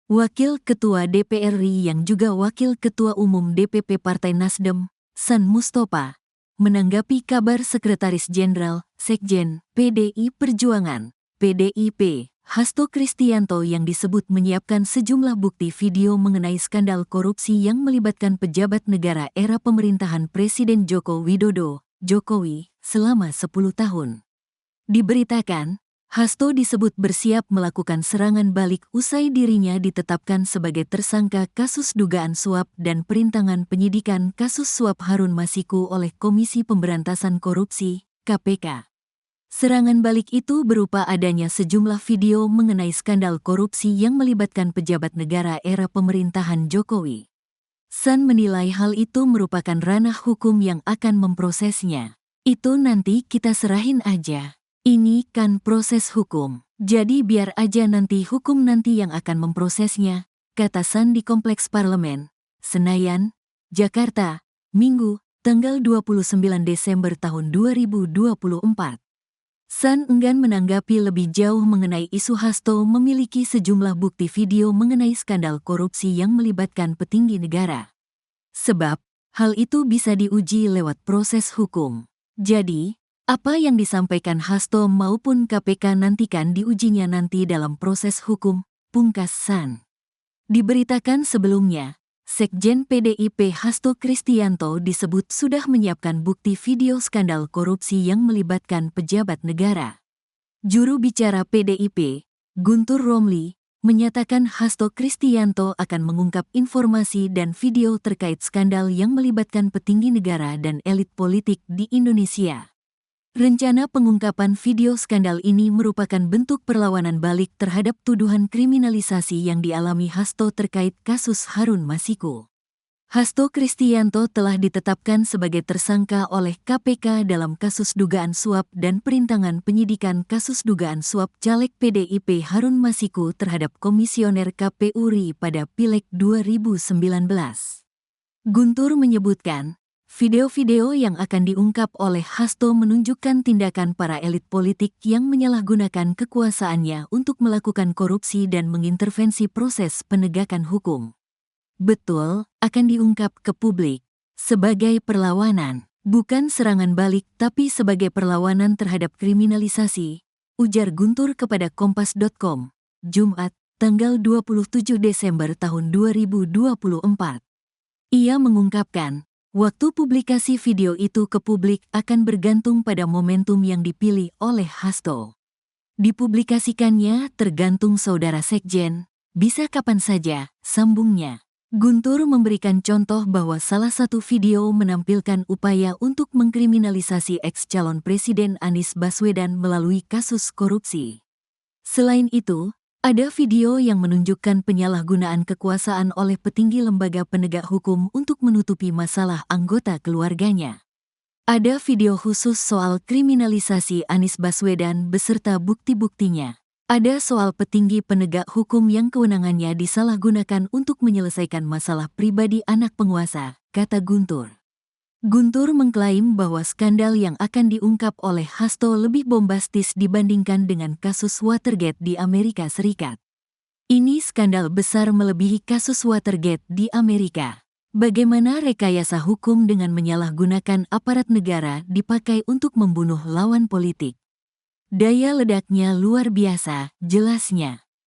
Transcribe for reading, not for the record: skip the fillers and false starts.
Wakil Ketua DPR RI yang juga Wakil Ketua Umum DPP Partai Nasdem, San Mustapa, menanggapi kabar Sekretaris Jenderal, Sekjen, PDI Perjuangan, PDIP, Hasto Kristianto yang disebut menyiapkan sejumlah bukti video mengenai skandal korupsi yang melibatkan pejabat negara era pemerintahan Presiden Joko Widodo, Jokowi, selama 10 tahun. Diberitakan, Hasto disebut bersiap melakukan serangan balik usai dirinya ditetapkan sebagai tersangka kasus dugaan suap dan perintangan penyidikan kasus suap Harun Masiku oleh Komisi Pemberantasan Korupsi, KPK. Serangan balik itu berupa adanya sejumlah video mengenai skandal korupsi yang melibatkan pejabat negara era pemerintahan Jokowi. San menilai hal itu merupakan ranah hukum yang akan memprosesnya. Itu nanti kita serahin aja. Ini kan proses hukum, jadi biar aja nanti hukum nanti yang akan memprosesnya, kata San di Kompleks Parlemen, Senayan, Jakarta, Minggu, tanggal 29 Desember tahun 2024. San enggan menanggapi lebih jauh mengenai isu Hasto memiliki sejumlah bukti video mengenai skandal korupsi yang melibatkan petinggi negara. Sebab, hal itu bisa diuji lewat proses hukum. Jadi, apa yang disampaikan Hasto maupun KPK nantikan diujinya nanti dalam proses hukum, pungkas San. Diberitakan sebelumnya, Sekjen PDIP Hasto Kristianto disebut sudah menyiapkan bukti video skandal korupsi yang melibatkan pejabat negara. Juru bicara PDIP, Guntur Romli, menyatakan Hasto Kristianto akan mengungkap informasi dan video terkait skandal yang melibatkan petinggi negara dan elit politik di Indonesia. Rencana pengungkapan video skandal ini merupakan bentuk perlawanan balik terhadap tuduhan kriminalisasi yang dialami Hasto terkait kasus Harun Masiku. Hasto Kristianto telah ditetapkan sebagai tersangka oleh KPK dalam kasus dugaan suap dan perintangan penyidikan kasus dugaan suap caleg PDIP Harun Masiku terhadap komisioner KPU RI pada Pileg 2019. Guntur menyebutkan, video-video yang akan diungkap oleh Hasto menunjukkan tindakan para elit politik yang menyalahgunakan kekuasaannya untuk melakukan korupsi dan mengintervensi proses penegakan hukum. Betul, akan diungkap ke publik. Sebagai perlawanan, bukan serangan balik tapi sebagai perlawanan terhadap kriminalisasi, ujar Guntur kepada Kompas.com, Jumat, tanggal 27 Desember tahun 2024. Ia mengungkapkan, waktu publikasi video itu ke publik akan bergantung pada momentum yang dipilih oleh Hasto. Dipublikasikannya tergantung saudara Sekjen, bisa kapan saja, sambungnya. Guntur memberikan contoh bahwa salah satu video menampilkan upaya untuk mengkriminalisasi ex-calon Presiden Anies Baswedan melalui kasus korupsi. Selain itu, ada video yang menunjukkan penyalahgunaan kekuasaan oleh petinggi lembaga penegak hukum untuk menutupi masalah anggota keluarganya. Ada video khusus soal kriminalisasi Anies Baswedan beserta bukti-buktinya. Ada soal petinggi penegak hukum yang kewenangannya disalahgunakan untuk menyelesaikan masalah pribadi anak penguasa, kata Guntur. Guntur mengklaim bahwa skandal yang akan diungkap oleh Hasto lebih bombastis dibandingkan dengan kasus Watergate di Amerika Serikat. Ini skandal besar melebihi kasus Watergate di Amerika. Bagaimana rekayasa hukum dengan menyalahgunakan aparat negara dipakai untuk membunuh lawan politik. Daya ledaknya luar biasa, jelasnya.